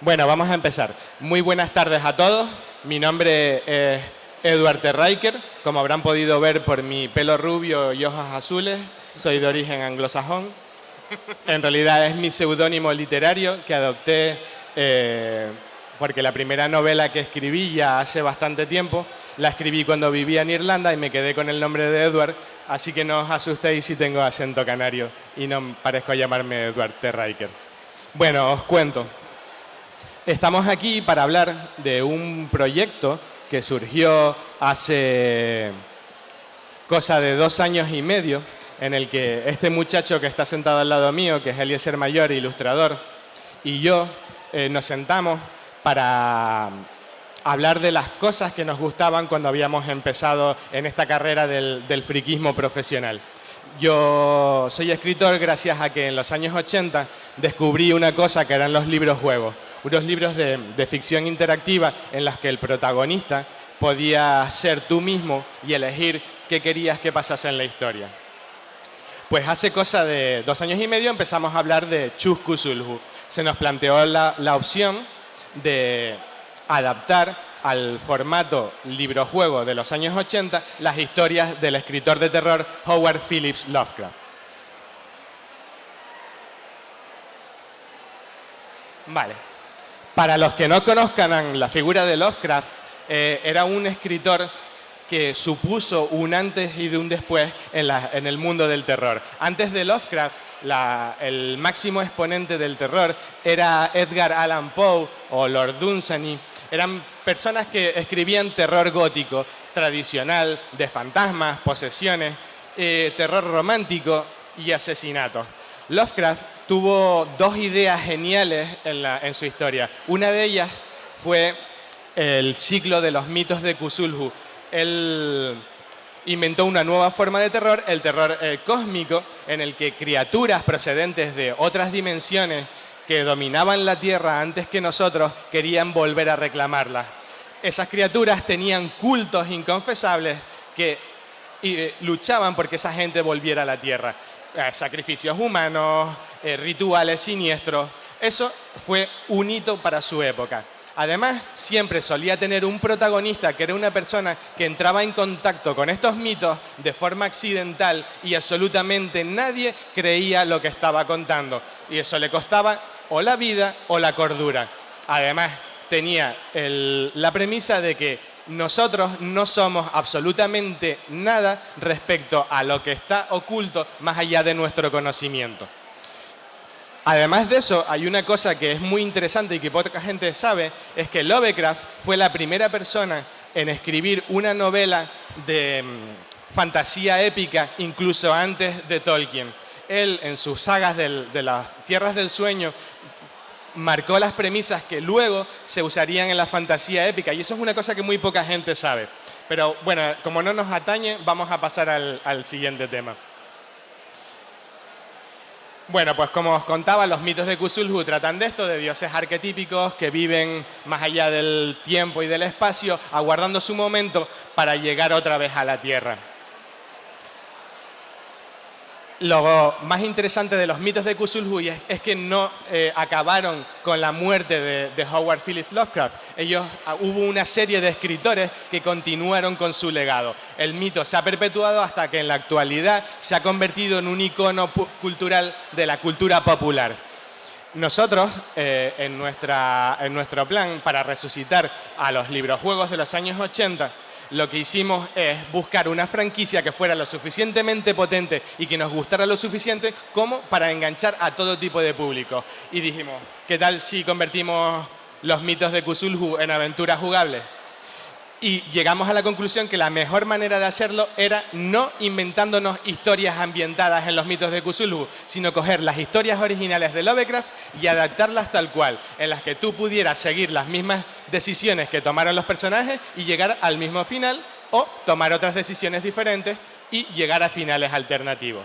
Bueno, vamos a empezar. Muy buenas tardes a todos. Mi nombre es Edward T. Riker. Como habrán podido ver por mi pelo rubio y ojos azules, soy de origen anglosajón. En realidad es mi seudónimo literario que adopté porque la primera novela que escribí ya hace bastante tiempo la escribí cuando vivía en Irlanda y me quedé con el nombre de Edward, así que no os asustéis si tengo acento canario y no parezco llamarme Edward T. Riker. Bueno, os cuento. Estamos aquí para hablar de un proyecto que surgió hace cosa de 2 años y medio, en el que este muchacho que está sentado al lado mío, que es Eliezer Mayor, ilustrador, y yo nos sentamos para hablar de las cosas que nos gustaban cuando habíamos empezado en esta carrera del friquismo profesional. Yo soy escritor gracias a que en los años 80 descubrí una cosa que eran los libros juegos, unos libros de ficción interactiva en los que el protagonista podía ser tú mismo y elegir qué querías que pasase en la historia. Pues hace cosa de 2 años y medio empezamos a hablar de Chus Cthulhu. Se nos planteó la opción de adaptar al formato libro-juego de los años 80 las historias del escritor de terror Howard Phillips Lovecraft. Vale. Para los que no conozcan la figura de Lovecraft, era un escritor que supuso un antes y de un después en el mundo del terror. Antes de Lovecraft, el máximo exponente del terror era Edgar Allan Poe o Lord Dunsany. Eran personas que escribían terror gótico, tradicional, de fantasmas, posesiones, terror romántico y asesinatos. Lovecraft tuvo 2 ideas geniales en su historia. Una de ellas fue el ciclo de los mitos de Cthulhu. Él inventó una nueva forma de terror, el terror cósmico, en el que criaturas procedentes de otras dimensiones que dominaban la Tierra antes que nosotros querían volver a reclamarla. Esas criaturas tenían cultos inconfesables que luchaban porque esa gente volviera a la Tierra. Sacrificios humanos, rituales siniestros. Eso fue un hito para su época. Además, siempre solía tener un protagonista que era una persona que entraba en contacto con estos mitos de forma accidental y absolutamente nadie creía lo que estaba contando. Y eso le costaba o la vida o la cordura. Además, tenía la premisa de que nosotros no somos absolutamente nada respecto a lo que está oculto más allá de nuestro conocimiento. Además de eso, hay una cosa que es muy interesante y que poca gente sabe, es que Lovecraft fue la primera persona en escribir una novela de fantasía épica, incluso antes de Tolkien. Él, en sus sagas de las Tierras del Sueño, marcó las premisas que luego se usarían en la fantasía épica, y eso es una cosa que muy poca gente sabe. Pero bueno, como no nos atañe, vamos a pasar al siguiente tema. Bueno, pues como os contaba, los mitos de Cthulhu tratan de esto, de dioses arquetípicos que viven más allá del tiempo y del espacio, aguardando su momento para llegar otra vez a la Tierra. Lo más interesante de los mitos de Cthulhu es que no acabaron con la muerte de Howard Phillips Lovecraft. Hubo una serie de escritores que continuaron con su legado. El mito se ha perpetuado hasta que en la actualidad se ha convertido en un icono cultural de la cultura popular. Nosotros, en nuestro plan para resucitar a los librojuegos de los años 80, lo que hicimos es buscar una franquicia que fuera lo suficientemente potente y que nos gustara lo suficiente como para enganchar a todo tipo de público. Y dijimos, ¿qué tal si convertimos los mitos de Cthulhu en aventuras jugables? Y llegamos a la conclusión que la mejor manera de hacerlo era no inventándonos historias ambientadas en los mitos de Cthulhu, sino coger las historias originales de Lovecraft y adaptarlas tal cual, en las que tú pudieras seguir las mismas decisiones que tomaron los personajes y llegar al mismo final, o tomar otras decisiones diferentes y llegar a finales alternativos.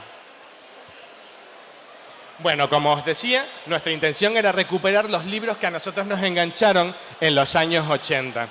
Bueno, como os decía, nuestra intención era recuperar los libros que a nosotros nos engancharon en los años 80.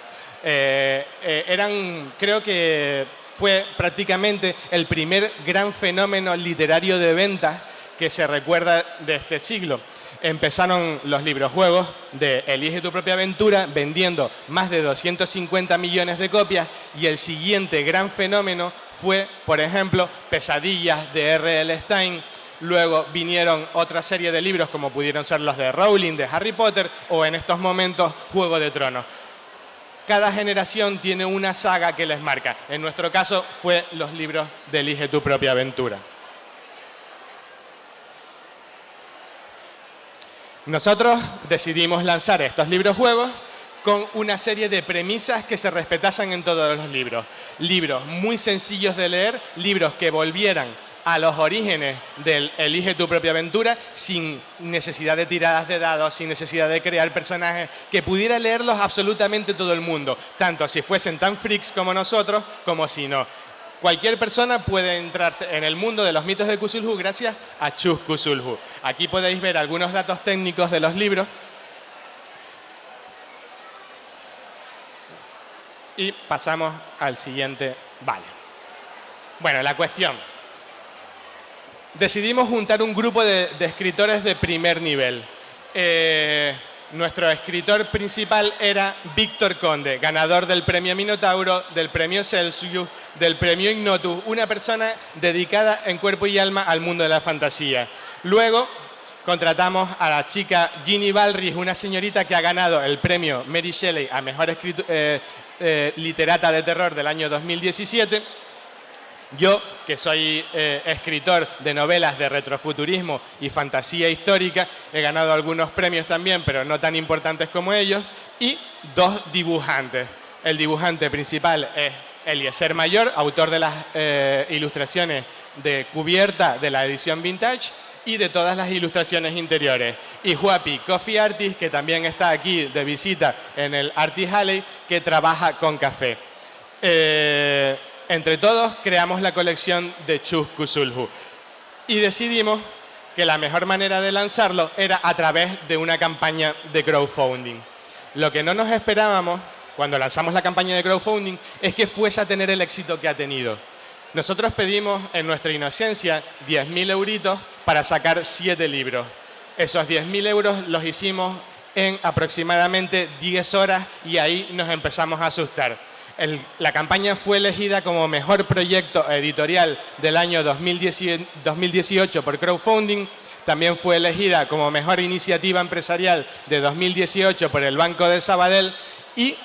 Creo que fue prácticamente el primer gran fenómeno literario de ventas que se recuerda de este siglo. empezaron los librojuegos de Elige tu propia aventura vendiendo más de 250 millones de copias y el siguiente gran fenómeno fue, por ejemplo, Pesadillas de R.L. Stein. Luego vinieron otra serie de libros como pudieron ser los de Rowling, de Harry Potter o en estos momentos Juego de Tronos. Cada generación tiene una saga que les marca. En nuestro caso fue los libros de Elige tu propia aventura. Nosotros decidimos lanzar estos libros-juegos con una serie de premisas que se respetasen en todos los libros. Libros muy sencillos de leer, libros que volvieran a los orígenes del Elige tu propia aventura, sin necesidad de tiradas de dados, sin necesidad de crear personajes, que pudiera leerlos absolutamente todo el mundo, tanto si fuesen tan freaks como nosotros, como si no. Cualquier persona puede entrarse en el mundo de los mitos de Cthulhu gracias a Chus Cthulhu. Aquí podéis ver algunos datos técnicos de los libros. Y pasamos al siguiente. Vale. Bueno, la cuestión. Decidimos juntar un grupo de escritores de primer nivel. Nuestro escritor principal era Víctor Conde, ganador del premio Minotauro, del premio Celsius, del premio Ignotus, una persona dedicada en cuerpo y alma al mundo de la fantasía. Luego contratamos a la chica Ginny Balris, una señorita que ha ganado el premio Mary Shelley a mejor literata de terror del año 2017. Yo, que soy escritor de novelas de retrofuturismo y fantasía histórica, he ganado algunos premios también, pero no tan importantes como ellos, y 2 dibujantes. El dibujante principal es Eliezer Mayor, autor de las ilustraciones de cubierta de la edición Vintage y de todas las ilustraciones interiores. Y Juapi, Coffee Artist, que también está aquí de visita en el Artist Alley, que trabaja con café. Entre todos creamos la colección de Chus Cthulhu y decidimos que la mejor manera de lanzarlo era a través de una campaña de crowdfunding. Lo que no nos esperábamos cuando lanzamos la campaña de crowdfunding es que fuese a tener el éxito que ha tenido. Nosotros pedimos en nuestra inocencia 10.000 euritos para sacar 7 libros. Esos 10.000 euros los hicimos en aproximadamente 10 horas y ahí nos empezamos a asustar. La campaña fue elegida como mejor proyecto editorial del año 2018 por crowdfunding. También fue elegida como mejor iniciativa empresarial de 2018 por el Banco de Sabadell y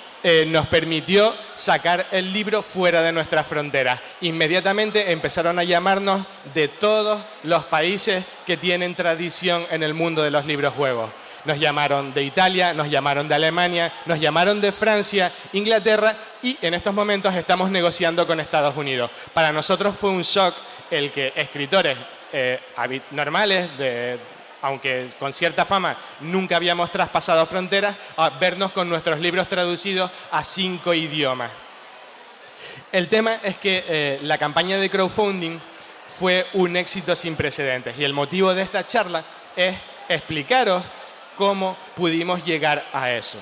nos permitió sacar el libro fuera de nuestras fronteras. Inmediatamente empezaron a llamarnos de todos los países que tienen tradición en el mundo de los libros-juegos. Nos llamaron de Italia, nos llamaron de Alemania, nos llamaron de Francia, Inglaterra y en estos momentos estamos negociando con Estados Unidos. Para nosotros fue un shock el que escritores normales, aunque con cierta fama nunca habíamos traspasado fronteras, a vernos con nuestros libros traducidos a 5 idiomas. El tema es que la campaña de crowdfunding fue un éxito sin precedentes y el motivo de esta charla es explicaros cómo pudimos llegar a eso.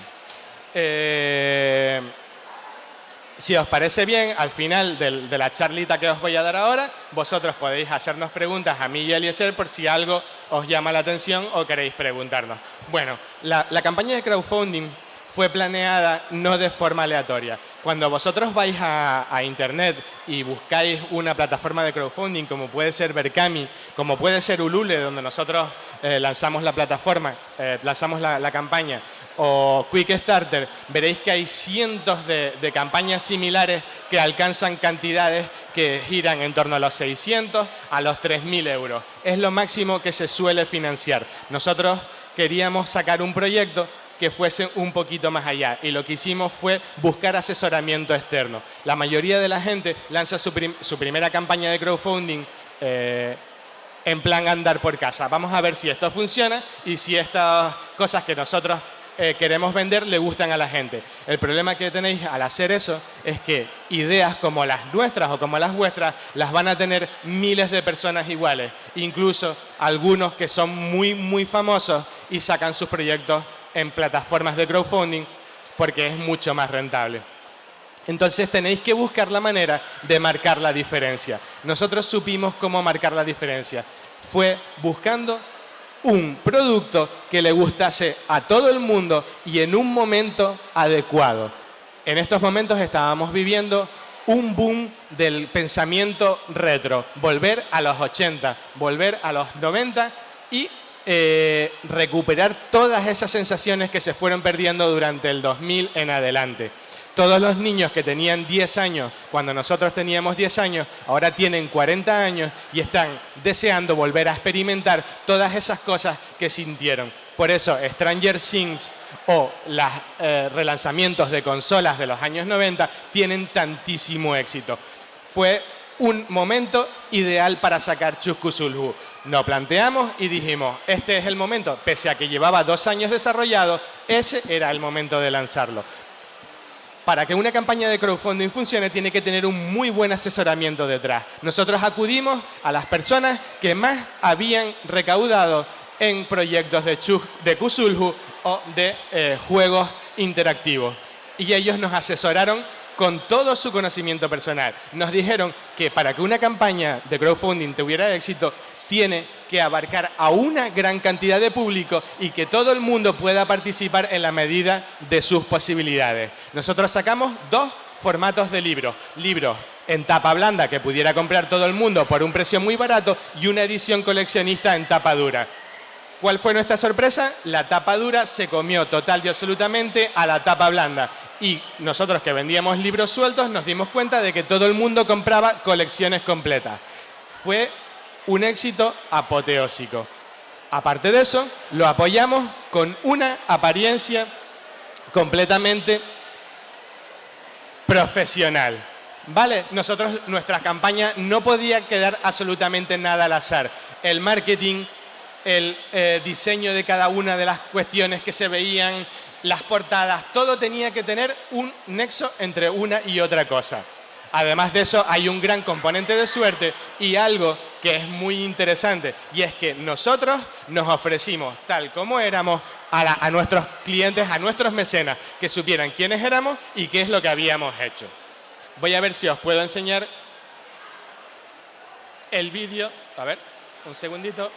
Si os parece bien, al final de la charlita que os voy a dar ahora, vosotros podéis hacernos preguntas a mí y a Eliezer por si algo os llama la atención o queréis preguntarnos. Bueno, la campaña de crowdfunding fue planeada no de forma aleatoria. Cuando vosotros vais a Internet y buscáis una plataforma de crowdfunding, como puede ser Berkami, como puede ser Ulule, donde nosotros lanzamos la plataforma, lanzamos la campaña, o Quickstarter, veréis que hay cientos de campañas similares que alcanzan cantidades que giran en torno a los 600 a los 3.000 euros. Es lo máximo que se suele financiar. Nosotros queríamos sacar un proyecto que fuese un poquito más allá y lo que hicimos fue buscar asesoramiento externo. La mayoría de la gente lanza su primera campaña de crowdfunding en plan andar por casa. Vamos a ver si esto funciona y si estas cosas que nosotros queremos vender le gustan a la gente. El problema que tenéis al hacer eso es que ideas como las nuestras o como las vuestras las van a tener miles de personas iguales, incluso algunos que son muy famosos y sacan sus proyectos en plataformas de crowdfunding porque es mucho más rentable. Entonces tenéis que buscar la manera de marcar la diferencia. Nosotros supimos cómo marcar la diferencia. Fue buscando un producto que le gustase a todo el mundo y en un momento adecuado. En estos momentos estábamos viviendo un boom del pensamiento retro, volver a los 80, volver a los 90 y recuperar todas esas sensaciones que se fueron perdiendo durante el 2000 en adelante. Todos los niños que tenían 10 años, cuando nosotros teníamos 10 años, ahora tienen 40 años y están deseando volver a experimentar todas esas cosas que sintieron. Por eso, Stranger Things o los relanzamientos de consolas de los años 90 tienen tantísimo éxito. Fue un momento ideal para sacar Chuscu Sulhu. Nos planteamos y dijimos, este es el momento. Pese a que llevaba 2 años desarrollado, ese era el momento de lanzarlo. Para que una campaña de crowdfunding funcione, tiene que tener un muy buen asesoramiento detrás. Nosotros acudimos a las personas que más habían recaudado en proyectos de Cthulhu o de juegos interactivos. Y ellos nos asesoraron con todo su conocimiento personal. Nos dijeron que para que una campaña de crowdfunding tuviera éxito, tiene que abarcar a una gran cantidad de público y que todo el mundo pueda participar en la medida de sus posibilidades. Nosotros sacamos 2 formatos de libros. Libros en tapa blanda que pudiera comprar todo el mundo por un precio muy barato y una edición coleccionista en tapa dura. ¿Cuál fue nuestra sorpresa? La tapa dura se comió total y absolutamente a la tapa blanda. Y nosotros que vendíamos libros sueltos nos dimos cuenta de que todo el mundo compraba colecciones completas. Fue un éxito apoteósico. Aparte de eso, lo apoyamos con una apariencia completamente profesional. ¿Vale? Nuestra campaña no podía quedar absolutamente nada al azar. El marketing, el diseño de cada una de las cuestiones que se veían, las portadas, todo tenía que tener un nexo entre una y otra cosa. Además de eso, hay un gran componente de suerte y algo que es muy interesante, y es que nosotros nos ofrecimos tal como éramos a nuestros clientes, a nuestros mecenas, que supieran quiénes éramos y qué es lo que habíamos hecho. Voy a ver si os puedo enseñar el vídeo. A ver, un segundito.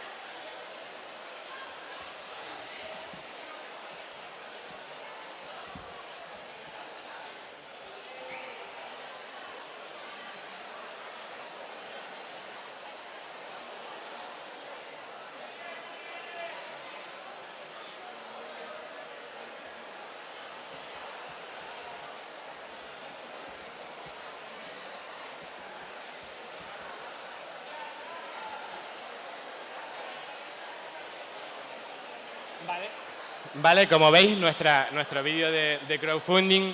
Vale, como veis, nuestro vídeo de crowdfunding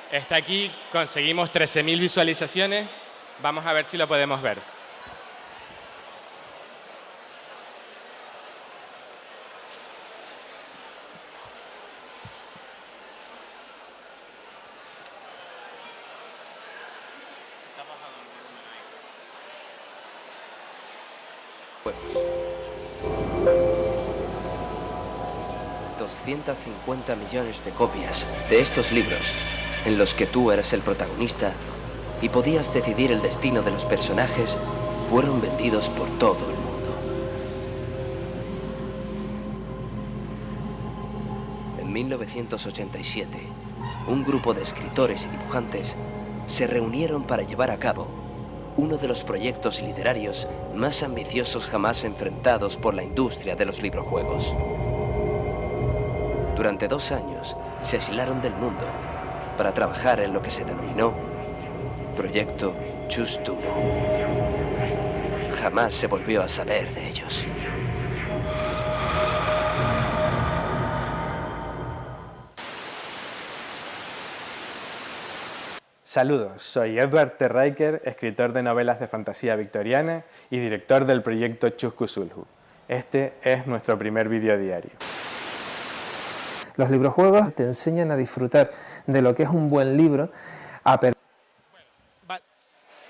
está aquí. Conseguimos 13.000 visualizaciones. Vamos a ver si lo podemos ver. Juegos. 250 millones de copias de estos libros, en los que tú eras el protagonista y podías decidir el destino de los personajes, fueron vendidos por todo el mundo. En 1987, un grupo de escritores y dibujantes se reunieron para llevar a cabo uno de los proyectos literarios más ambiciosos jamás enfrentados por la industria de los librojuegos. Durante 2 años se aislaron del mundo para trabajar en lo que se denominó Proyecto Cthulhu. Jamás se volvió a saber de ellos. Saludos, soy Edward T. Riker, escritor de novelas de fantasía victoriana y director del proyecto Chuscu Sulhu. Este es nuestro primer vídeo diario. Los librojuegos te enseñan a disfrutar de lo que es un buen libro.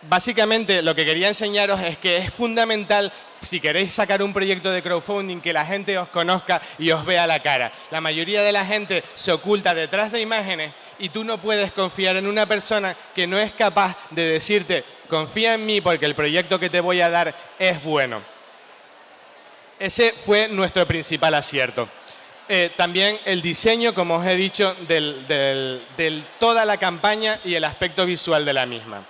Básicamente lo que quería enseñaros es que es fundamental, si queréis sacar un proyecto de crowdfunding, que la gente os conozca y os vea la cara. La mayoría de la gente se oculta detrás de imágenes y tú no puedes confiar en una persona que no es capaz de decirte confía en mí porque el proyecto que te voy a dar es bueno. Ese fue nuestro principal acierto. También el diseño, como os he dicho, de toda la campaña y el aspecto visual de la misma.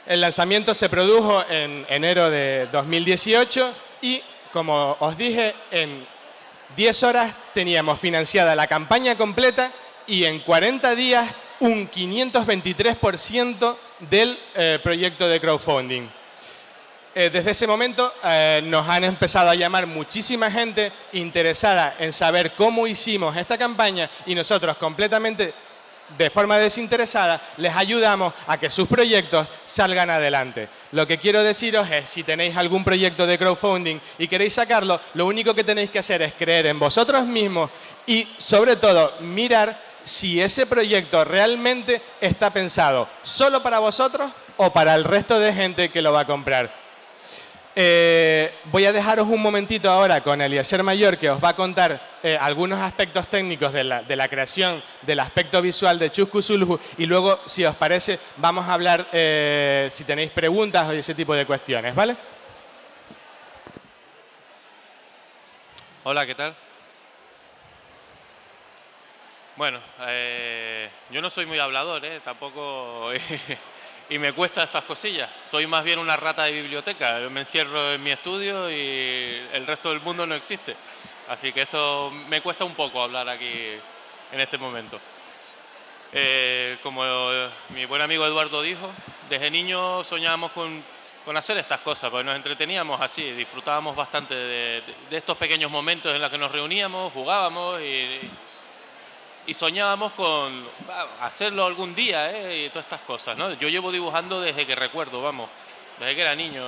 El lanzamiento se produjo en enero de 2018 y, como os dije, en 10 horas teníamos financiada la campaña completa y en 40 días un 523% del proyecto de crowdfunding. Desde ese momento nos han empezado a llamar muchísima gente interesada en saber cómo hicimos esta campaña y nosotros completamente de forma desinteresada les ayudamos a que sus proyectos salgan adelante. Lo que quiero deciros es, si tenéis algún proyecto de crowdfunding y queréis sacarlo, lo único que tenéis que hacer es creer en vosotros mismos y, sobre todo, mirar si ese proyecto realmente está pensado solo para vosotros o para el resto de gente que lo va a comprar. Voy a dejaros un momentito ahora con Eliezer Mayor, que os va a contar algunos aspectos técnicos de la creación del aspecto visual de Chus Cthulhu y luego, si os parece, vamos a hablar si tenéis preguntas o ese tipo de cuestiones, ¿vale? Hola, ¿qué tal? Bueno, yo no soy muy hablador, tampoco... Y me cuesta estas cosillas. Soy más bien una rata de biblioteca. Yo me encierro en mi estudio y el resto del mundo no existe. Así que esto me cuesta un poco hablar aquí en este momento. Como mi buen amigo Eduardo dijo, desde niño soñábamos con hacer estas cosas, porque nos entreteníamos así, disfrutábamos bastante de estos pequeños momentos en los que nos reuníamos, jugábamos y soñábamos con hacerlo algún día, y todas estas cosas, ¿no? Yo llevo dibujando desde que recuerdo, vamos, desde que era niño.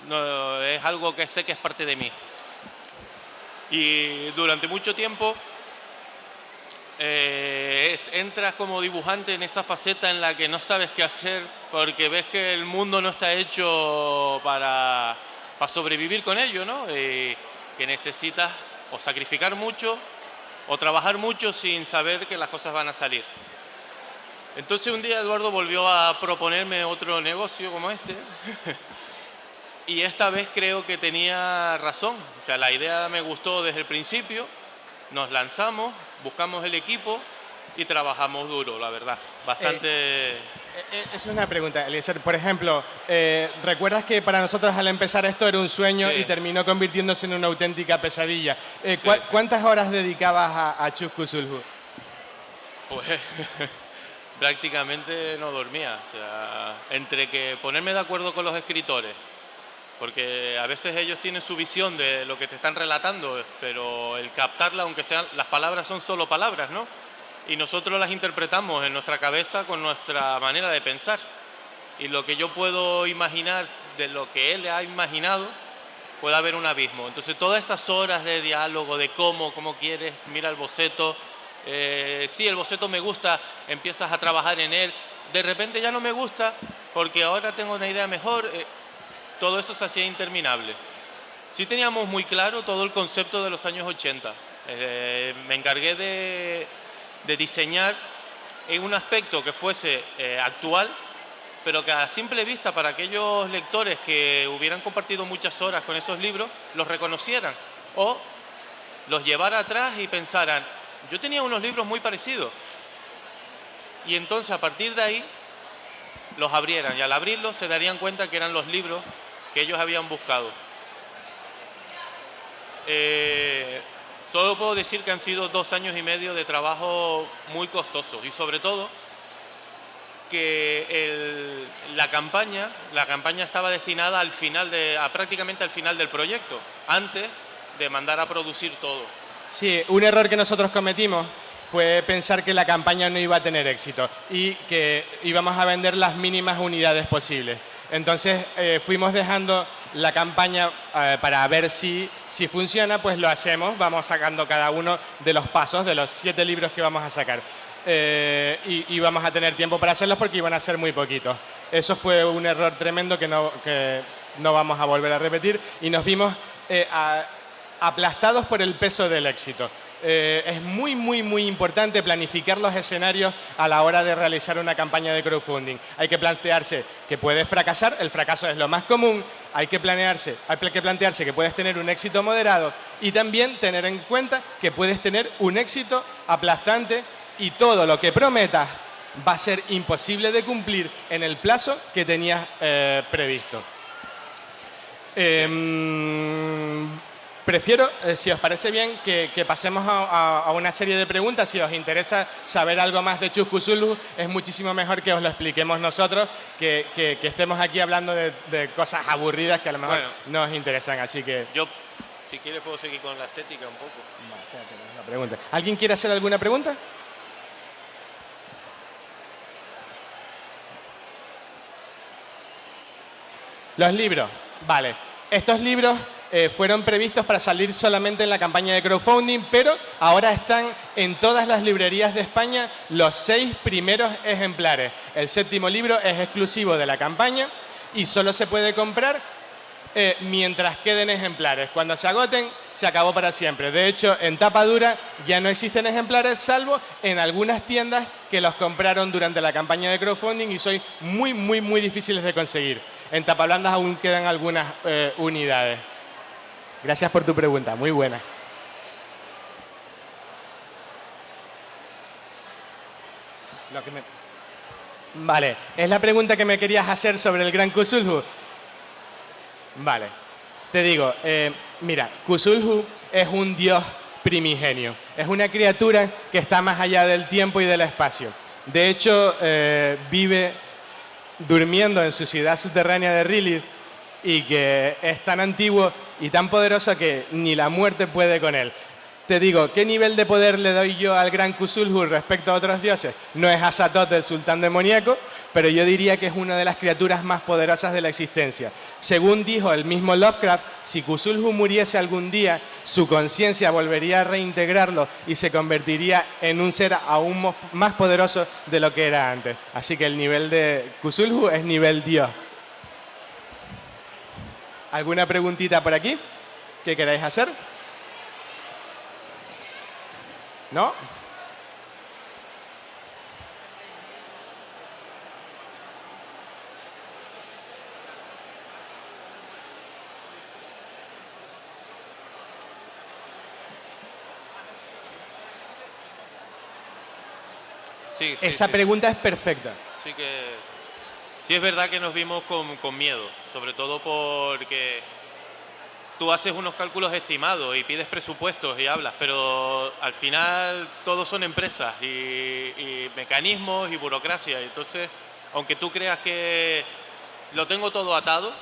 No, es algo que sé que es parte de mí. Y durante mucho tiempo entras como dibujante en esa faceta en la que no sabes qué hacer porque ves que el mundo no está hecho para sobrevivir con ello, ¿no? Que necesitas o sacrificar mucho o trabajar mucho sin saber que las cosas van a salir. Entonces un día Eduardo volvió a proponerme otro negocio como este y esta vez creo que tenía razón. O sea, la idea me gustó desde el principio, nos lanzamos, buscamos el equipo y trabajamos duro, la verdad, bastante... Es una pregunta, Eliezer. Por ejemplo, ¿recuerdas que para nosotros al empezar esto era un sueño y terminó convirtiéndose en una auténtica pesadilla? Sí. ¿Cuántas horas dedicabas a Chus Cthulhu? Pues prácticamente no dormía. O sea, entre que ponerme de acuerdo con los escritores, porque a veces ellos tienen su visión de lo que te están relatando, pero el captarla, aunque sean las palabras son solo palabras, ¿no? Y nosotros las interpretamos en nuestra cabeza con nuestra manera de pensar. Y lo que yo puedo imaginar de lo que él ha imaginado, puede haber un abismo. Entonces todas esas horas de diálogo, de cómo quieres, mira el boceto, sí, el boceto me gusta, empiezas a trabajar en él, de repente ya no me gusta porque ahora tengo una idea mejor, todo eso se hacía interminable. Sí teníamos muy claro todo el concepto de los años 80. Me encargué de diseñar en un aspecto que fuese actual, pero que a simple vista para aquellos lectores que hubieran compartido muchas horas con esos libros, los reconocieran o los llevara atrás y pensaran, yo tenía unos libros muy parecidos. Y entonces a partir de ahí los abrieran y al abrirlos se darían cuenta que eran los libros que ellos habían buscado. Solo puedo decir que han sido 2 años y medio de trabajo muy costosos y sobre todo que la campaña estaba destinada prácticamente al final del proyecto, antes de mandar a producir todo. Sí, un error que nosotros cometimos fue pensar que la campaña no iba a tener éxito y que íbamos a vender las mínimas unidades posibles. Entonces fuimos dejando la campaña para ver si funciona, pues lo hacemos, vamos sacando cada uno de los pasos de los 7 libros que vamos a sacar. Y vamos a tener tiempo para hacerlos porque iban a ser muy poquitos. Eso fue un error tremendo que no vamos a volver a repetir y nos vimos aplastados por el peso del éxito. Es muy, muy, muy importante planificar los escenarios a la hora de realizar una campaña de crowdfunding. Hay que plantearse que puedes fracasar, el fracaso es lo más común, hay que plantearse que puedes tener un éxito moderado y también tener en cuenta que puedes tener un éxito aplastante y todo lo que prometas va a ser imposible de cumplir en el plazo que tenías previsto. Prefiero, si os parece bien, que pasemos a una serie de preguntas. Si os interesa saber algo más de Chusku Cthulhu, es muchísimo mejor que os lo expliquemos nosotros, que estemos aquí hablando de cosas aburridas que a lo mejor no os interesan. Así que yo, si quieres, puedo seguir con la estética un poco. Una pregunta. ¿Alguien quiere hacer alguna pregunta? Los libros. Vale. Estos libros fueron previstos para salir solamente en la campaña de crowdfunding, pero ahora están en todas las librerías de España los 6 primeros ejemplares. El 7º libro es exclusivo de la campaña y solo se puede comprar mientras queden ejemplares. Cuando se agoten, se acabó para siempre. De hecho, en tapa dura ya no existen ejemplares, salvo en algunas tiendas que los compraron durante la campaña de crowdfunding y son muy, muy, muy difíciles de conseguir. En tapa blanda aún quedan algunas unidades. Gracias por tu pregunta, muy buena. Vale, ¿es la pregunta que me querías hacer sobre el gran Cthulhu? Vale, te digo, mira, Cthulhu es un dios primigenio. Es una criatura que está más allá del tiempo y del espacio. De hecho, vive durmiendo en su ciudad subterránea de Rilith y que es tan antiguo y tan poderoso que ni la muerte puede con él. Te digo, ¿qué nivel de poder le doy yo al gran Cthulhu respecto a otros dioses? No es Azathoth, el sultán demoníaco, pero yo diría que es una de las criaturas más poderosas de la existencia. Según dijo el mismo Lovecraft, si Cthulhu muriese algún día, su conciencia volvería a reintegrarlo y se convertiría en un ser aún más poderoso de lo que era antes. Así que el nivel de Cthulhu es nivel dios. ¿Alguna preguntita por aquí que queráis hacer? ¿No? Sí, Esa pregunta es perfecta. Sí que sí es verdad que nos vimos con miedo, sobre todo porque tú haces unos cálculos estimados y pides presupuestos y hablas, pero al final todos son empresas y mecanismos y burocracia. Entonces, aunque tú creas que lo tengo todo atado,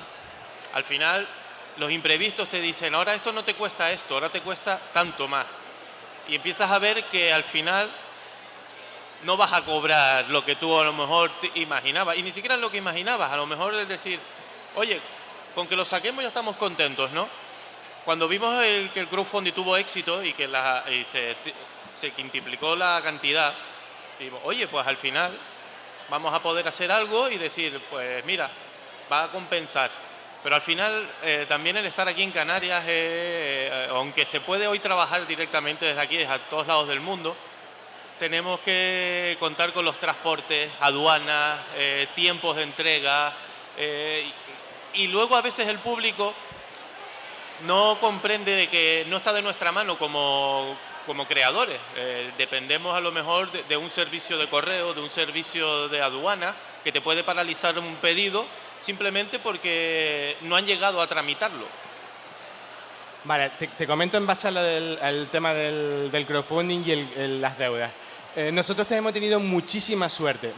al final los imprevistos te dicen, ahora esto no te cuesta esto, ahora te cuesta tanto más. Y empiezas a ver que al final no vas a cobrar lo que tú a lo mejor te imaginabas, y ni siquiera lo que imaginabas. A lo mejor es decir, oye, con que lo saquemos ya estamos contentos, ¿no? Cuando vimos que el crowdfunding tuvo éxito y que se quintuplicó la cantidad, dijimos, oye, pues al final vamos a poder hacer algo y decir, pues mira, va a compensar. Pero al final también el estar aquí en Canarias, aunque se puede hoy trabajar directamente desde aquí, desde todos lados del mundo, tenemos que contar con los transportes, aduanas, tiempos de entrega, y luego a veces el público no comprende de que no está de nuestra mano como creadores. Dependemos a lo mejor de un servicio de correo, de un servicio de aduana, que te puede paralizar un pedido simplemente porque no han llegado a tramitarlo. Vale, te comento en base al tema del crowdfunding y las deudas. Nosotros hemos tenido muchísima suerte,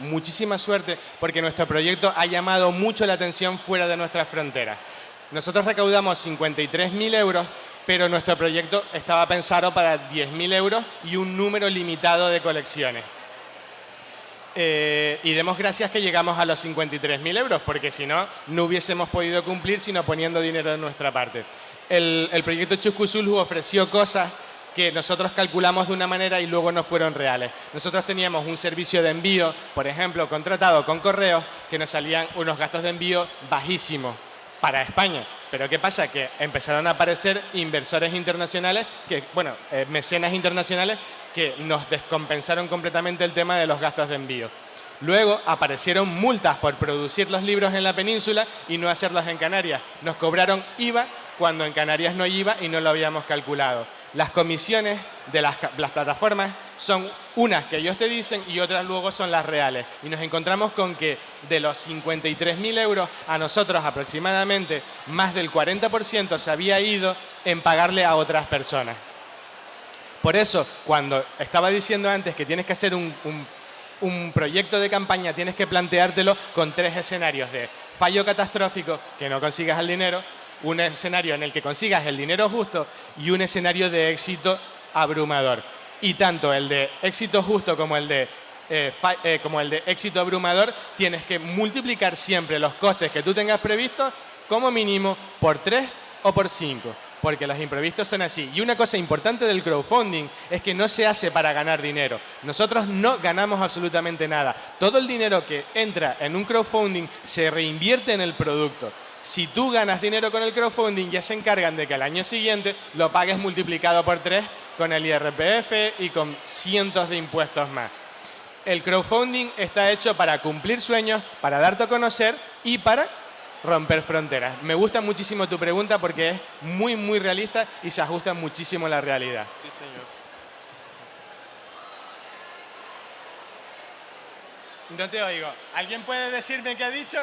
porque nuestro proyecto ha llamado mucho la atención fuera de nuestras fronteras. Nosotros recaudamos 53.000 euros, pero nuestro proyecto estaba pensado para 10.000 euros y un número limitado de colecciones. Y demos gracias que llegamos a los 53.000 euros, porque si no, no hubiésemos podido cumplir sino poniendo dinero de nuestra parte. El proyecto Chusku Cthulhu ofreció cosas que nosotros calculamos de una manera y luego no fueron reales. Nosotros teníamos un servicio de envío, por ejemplo, contratado con correos, que nos salían unos gastos de envío bajísimos. para España. Pero ¿qué pasa? Que empezaron a aparecer inversores internacionales, mecenas internacionales, que nos descompensaron completamente el tema de los gastos de envío. Luego aparecieron multas por producir los libros en la península y no hacerlos en Canarias. Nos cobraron IVA cuando en Canarias no hay IVA y no lo habíamos calculado. Las comisiones de las plataformas son unas que ellos te dicen y otras luego son las reales. Y nos encontramos con que de los 53.000 euros a nosotros aproximadamente más del 40% se había ido en pagarle a otras personas. Por eso, cuando estaba diciendo antes que tienes que hacer un proyecto de campaña, tienes que planteártelo con 3 escenarios de fallo catastrófico, que no consigas el dinero, un escenario en el que consigas el dinero justo y un escenario de éxito abrumador. Y tanto el de éxito justo como el de éxito abrumador, tienes que multiplicar siempre los costes que tú tengas previstos como mínimo por 3 o por 5. Porque los imprevistos son así. Y una cosa importante del crowdfunding es que no se hace para ganar dinero. Nosotros no ganamos absolutamente nada. Todo el dinero que entra en un crowdfunding se reinvierte en el producto. Si tú ganas dinero con el crowdfunding, ya se encargan de que al año siguiente lo pagues multiplicado por 3 con el IRPF y con cientos de impuestos más. El crowdfunding está hecho para cumplir sueños, para darte a conocer y para romper fronteras. Me gusta muchísimo tu pregunta porque es muy, muy realista y se ajusta muchísimo a la realidad. Sí, señor. No te oigo. ¿Alguien puede decirme qué ha dicho?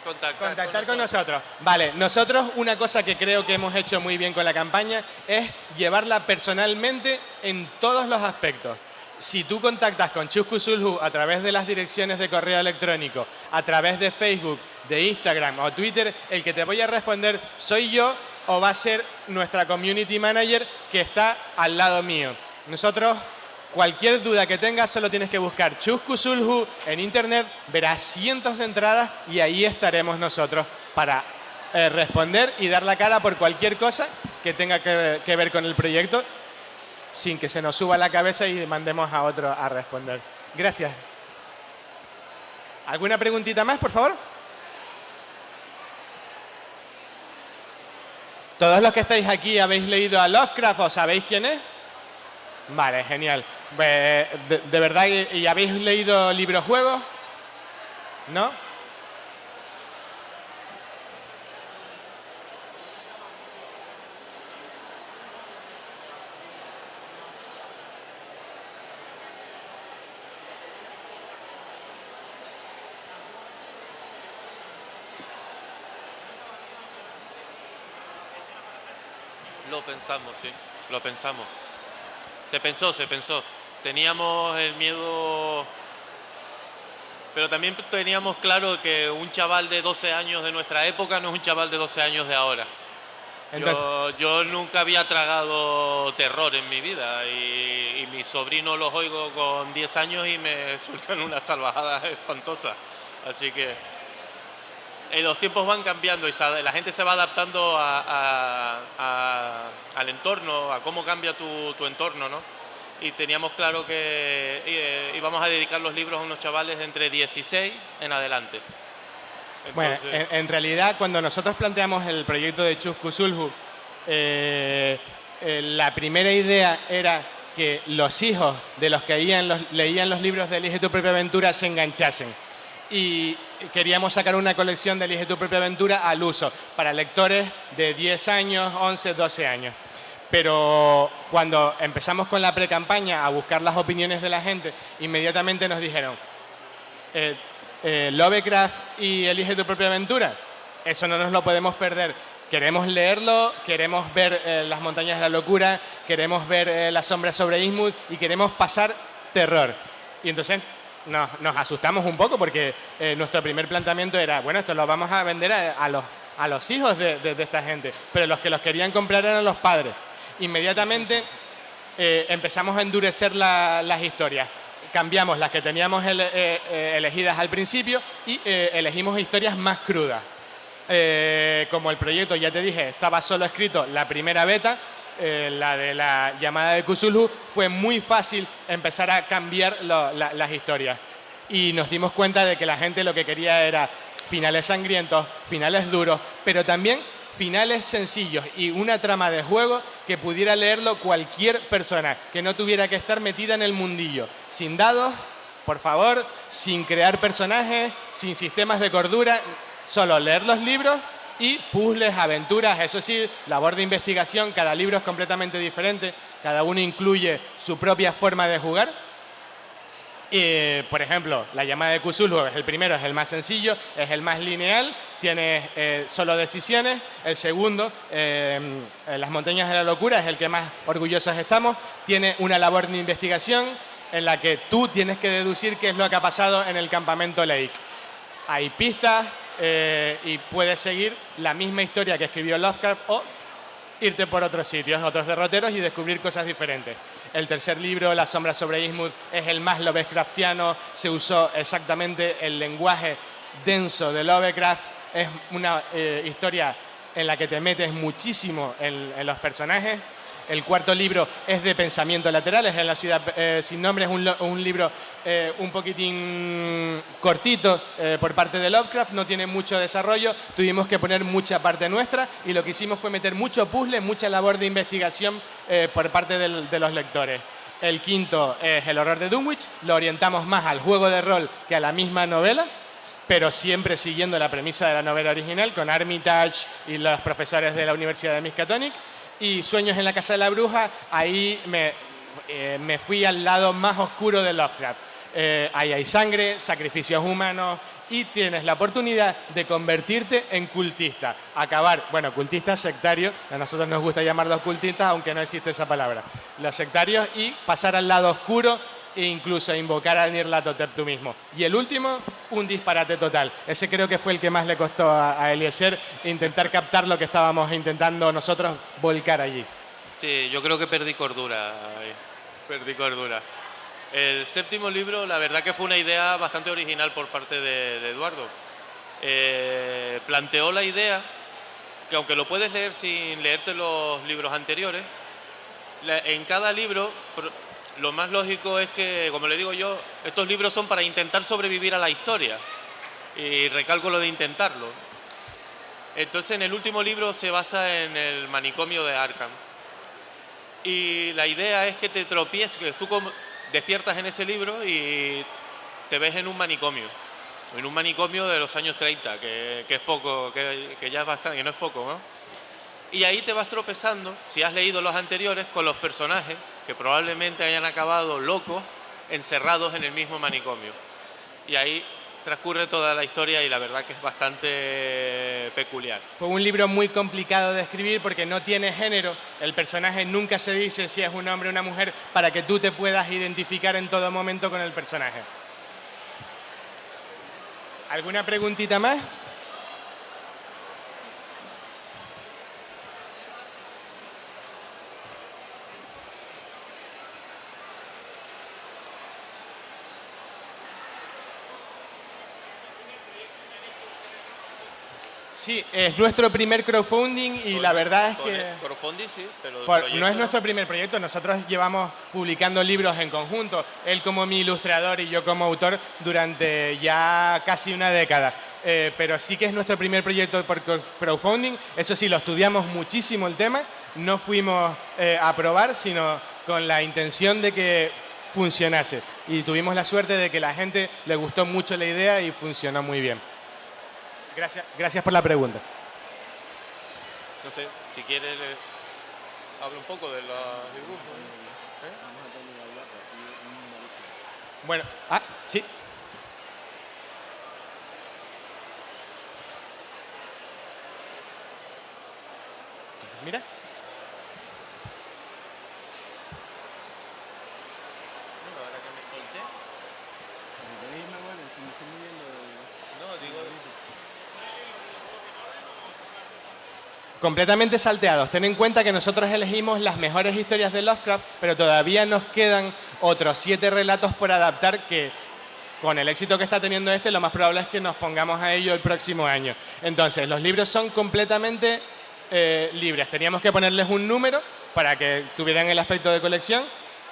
Contactar con nosotros. Vale, nosotros una cosa que creo que hemos hecho muy bien con la campaña es llevarla personalmente en todos los aspectos. Si tú contactas con Chusku Sulhu a través de las direcciones de correo electrónico, a través de Facebook, de Instagram o Twitter, el que te voy a responder soy yo o va a ser nuestra community manager que está al lado mío. Nosotros, cualquier duda que tengas, solo tienes que buscar Chusku Sulhu en internet, verás cientos de entradas y ahí estaremos nosotros para responder y dar la cara por cualquier cosa que tenga que ver con el proyecto, sin que se nos suba la cabeza y mandemos a otro a responder. Gracias. ¿Alguna preguntita más, por favor? ¿Todos los que estáis aquí habéis leído a Lovecraft o sabéis quién es? Vale, genial. ¿De verdad y habéis leído libros juegos? ¿No? Lo pensamos, sí, lo pensamos. Se pensó. Teníamos el miedo, pero también teníamos claro que un chaval de 12 años de nuestra época no es un chaval de 12 años de ahora. Entonces, yo nunca había tragado terror en mi vida y mis sobrinos los oigo con 10 años y me sueltan unas salvajadas espantosas. Así que los tiempos van cambiando y la gente se va adaptando al entorno, a cómo cambia tu entorno, ¿no? Y teníamos claro que íbamos a dedicar los libros a unos chavales de entre 16 en adelante. Entonces, bueno, en realidad, cuando nosotros planteamos el proyecto de Chusku Sulhu, la primera idea era que los hijos de los que leían los libros de Elige tu propia aventura se enganchasen. Y queríamos sacar una colección de Elige tu propia aventura al uso, para lectores de 10 años, 11, 12 años. Pero cuando empezamos con la pre-campaña a buscar las opiniones de la gente, inmediatamente nos dijeron, Lovecraft y Elige tu propia aventura, eso no nos lo podemos perder. Queremos leerlo, queremos ver Las montañas de la locura, queremos ver Las sombras sobre Innsmouth y queremos pasar terror. Y entonces nos asustamos un poco porque nuestro primer planteamiento era, bueno, esto lo vamos a vender a los hijos de esta gente, pero los que los querían comprar eran los padres. Inmediatamente empezamos a endurecer las historias. Cambiamos las que teníamos elegidas al principio y elegimos historias más crudas. Como el proyecto, ya te dije, estaba solo escrito la primera beta, la de la llamada de Cthulhu, fue muy fácil empezar a cambiar las historias. y nos dimos cuenta de que la gente lo que quería era finales sangrientos, finales duros, pero también finales sencillos y una trama de juego que pudiera leerlo cualquier persona, que no tuviera que estar metida en el mundillo, sin dados, por favor, sin crear personajes, sin sistemas de cordura, solo leer los libros y puzzles, aventuras, eso sí, labor de investigación, cada libro es completamente diferente, cada uno incluye su propia forma de jugar. Por ejemplo, la llamada de Cthulhu es el primero, es el más sencillo, es el más lineal, tiene solo decisiones. El segundo, Las montañas de la locura, es el que más orgullosos estamos, tiene una labor de investigación en la que tú tienes que deducir qué es lo que ha pasado en el campamento Lake. Hay pistas y puedes seguir la misma historia que escribió Lovecraft o irte por otros sitios, otros derroteros y descubrir cosas diferentes. El tercer libro, Las sombras sobre Innsmouth, es el más Lovecraftiano, se usó exactamente el lenguaje denso de Lovecraft, es una historia en la que te metes muchísimo en los personajes. El cuarto libro es de pensamiento lateral, es En la ciudad sin nombre, es un libro un poquitín cortito por parte de Lovecraft, no tiene mucho desarrollo, tuvimos que poner mucha parte nuestra y lo que hicimos fue meter mucho puzzle, mucha labor de investigación por parte de los lectores. El quinto es El horror de Dunwich, lo orientamos más al juego de rol que a la misma novela, pero siempre siguiendo la premisa de la novela original, con Armitage y los profesores de la Universidad de Miskatonic. Y Sueños en la casa de la bruja, ahí me fui al lado más oscuro de Lovecraft. Ahí hay sangre, sacrificios humanos y tienes la oportunidad de convertirte en cultista. Acabar, bueno, cultista, sectario, a nosotros nos gusta llamarlos cultistas, aunque no existe esa palabra. Los sectarios y pasar al lado oscuro e incluso invocar a Nyarlathotep tú mismo. Y el último, un disparate total. Ese creo que fue el que más le costó a Eliezer intentar captar lo que estábamos intentando nosotros volcar allí. Sí, yo creo que perdí cordura. Perdí cordura. El séptimo libro, la verdad que fue una idea bastante original por parte de Eduardo. Planteó la idea que aunque lo puedes leer sin leerte los libros anteriores, en cada libro lo más lógico es que, como le digo yo, estos libros son para intentar sobrevivir a la historia. Y recalco lo de intentarlo. Entonces, en el último libro se basa en el manicomio de Arkham. Y la idea es que te tropieces, que tú despiertas en ese libro y te ves en un manicomio. En un manicomio de los años 30, que es poco, que ya es bastante, que no es poco, ¿no? Y ahí te vas tropezando, si has leído los anteriores, con los personajes que probablemente hayan acabado locos, encerrados en el mismo manicomio. Y ahí transcurre toda la historia y la verdad que es bastante peculiar. Fue un libro muy complicado de escribir porque no tiene género. El personaje nunca se dice si es un hombre o una mujer para que tú te puedas identificar en todo momento con el personaje. ¿Alguna preguntita más? Sí, es nuestro primer crowdfunding y la verdad es que... Crowdfunding sí, pero no es nuestro primer proyecto, nosotros llevamos publicando libros en conjunto, él como mi ilustrador y yo como autor durante ya casi una década. Pero sí que es nuestro primer proyecto por crowdfunding, eso sí, lo estudiamos muchísimo el tema, no fuimos a probar, sino con la intención de que funcionase. Y tuvimos la suerte de que la gente le gustó mucho la idea y funcionó muy bien. Gracias por la pregunta. No sé, si quieres, habla un poco de los dibujos. Bueno, sí. Mira. Ahora que me solté. No, digo... Completamente salteados. Ten en cuenta que nosotros elegimos las mejores historias de Lovecraft, pero todavía nos quedan otros 7 relatos por adaptar que, con el éxito que está teniendo este, lo más probable es que nos pongamos a ello el próximo año. Entonces, los libros son completamente libres. Teníamos que ponerles un número para que tuvieran el aspecto de colección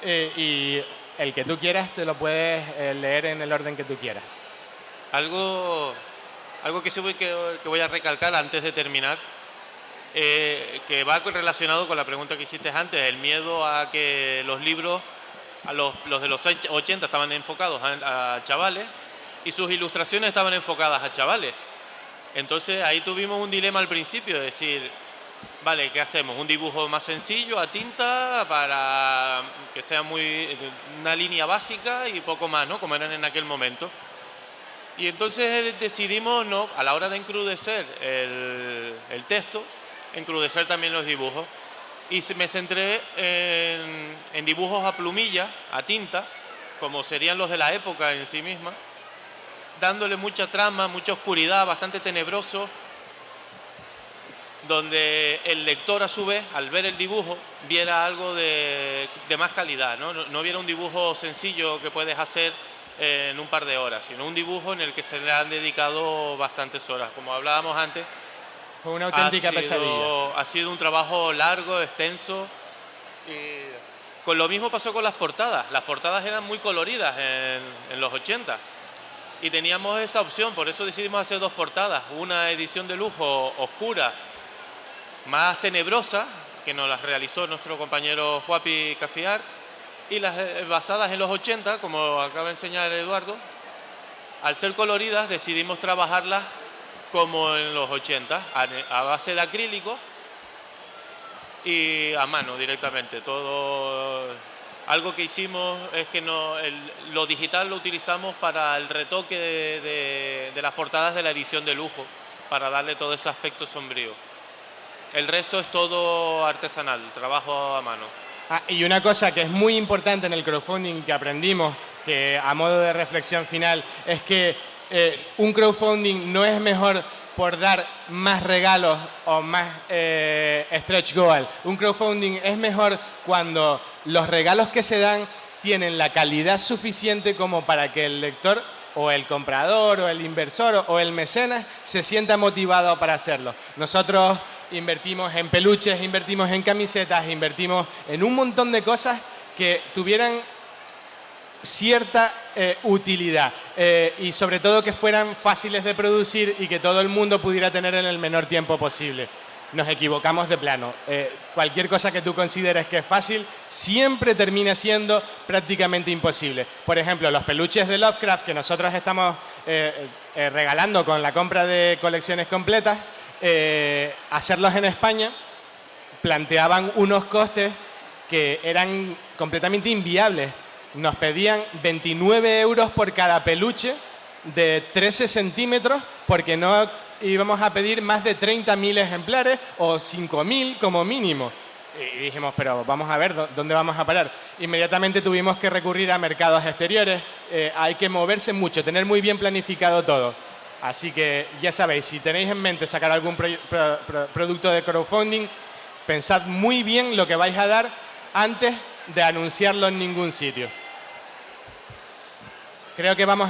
y el que tú quieras te lo puedes leer en el orden que tú quieras. Algo que sí que voy a recalcar antes de terminar, que va relacionado con la pregunta que hiciste antes, el miedo a que los libros, los de los 80 estaban enfocados a chavales y sus ilustraciones estaban enfocadas a chavales. Entonces ahí tuvimos un dilema al principio, de decir, vale, ¿qué hacemos? ¿Un dibujo más sencillo a tinta para que sea una línea básica y poco más, ¿no? Como eran en aquel momento. Y entonces decidimos, ¿no?, a la hora de encrudecer el texto, encrudecer también los dibujos. Y me centré en dibujos a plumilla, a tinta, como serían los de la época en sí misma, dándole mucha trama, mucha oscuridad, bastante tenebroso, donde el lector a su vez, al ver el dibujo, viera algo de más calidad, ¿no? No viera un dibujo sencillo que puedes hacer en un par de horas, sino un dibujo en el que se le han dedicado bastantes horas. Como hablábamos antes, fue una auténtica pesadilla. Ha sido un trabajo largo, extenso. Y con lo mismo pasó con las portadas. Las portadas eran muy coloridas en los 80 y teníamos esa opción, por eso decidimos hacer dos portadas. Una edición de lujo oscura, más tenebrosa, que nos las realizó nuestro compañero Juapi Cafiar, y las basadas en los 80, como acaba de enseñar Eduardo. Al ser coloridas decidimos trabajarlas como en los 80, a base de acrílico y a mano directamente. Todo, algo que hicimos es que lo digital lo utilizamos para el retoque de las portadas de la edición de lujo, para darle todo ese aspecto sombrío. El resto es todo artesanal, trabajo a mano. Y una cosa que es muy importante en el crowdfunding que aprendimos, que a modo de reflexión final, es que un crowdfunding no es mejor por dar más regalos o más stretch goal. Un crowdfunding es mejor cuando los regalos que se dan tienen la calidad suficiente como para que el lector o el comprador o el inversor o el mecenas se sienta motivado para hacerlo. Nosotros invertimos en peluches, invertimos en camisetas, invertimos en un montón de cosas que tuvieran cierta utilidad y sobre todo que fueran fáciles de producir y que todo el mundo pudiera tener en el menor tiempo posible. Nos equivocamos de plano. Cualquier cosa que tú consideres que es fácil siempre termina siendo prácticamente imposible. Por ejemplo, los peluches de Lovecraft que nosotros estamos regalando con la compra de colecciones completas, hacerlos en España planteaban unos costes que eran completamente inviables. Nos pedían 29 euros por cada peluche de 13 centímetros porque no íbamos a pedir más de 30.000 ejemplares o 5.000 como mínimo. Y dijimos, pero vamos a ver, ¿dónde vamos a parar? Inmediatamente tuvimos que recurrir a mercados exteriores. Hay que moverse mucho, tener muy bien planificado todo. Así que ya sabéis, si tenéis en mente sacar algún producto de crowdfunding, pensad muy bien lo que vais a dar antes de anunciarlo en ningún sitio. Creo que vamos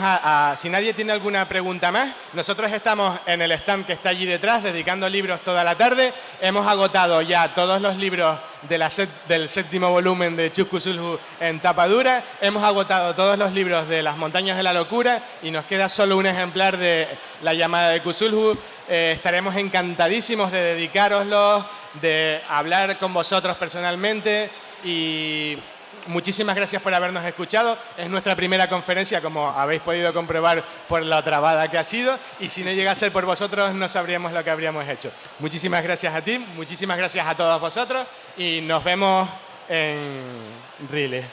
si nadie tiene alguna pregunta más, nosotros estamos en el stand que está allí detrás, dedicando libros toda la tarde. Hemos agotado ya todos los libros del séptimo volumen de Chus Cthulhu en tapa dura. Hemos agotado todos los libros de Las Montañas de la Locura y nos queda solo un ejemplar de La Llamada de Cthulhu. Estaremos encantadísimos de dedicároslos, de hablar con vosotros personalmente y muchísimas gracias por habernos escuchado. Es nuestra primera conferencia, como habéis podido comprobar por la trabada que ha sido, y si no llega a ser por vosotros no sabríamos lo que habríamos hecho. Muchísimas gracias a ti, muchísimas gracias a todos vosotros y nos vemos en Rile.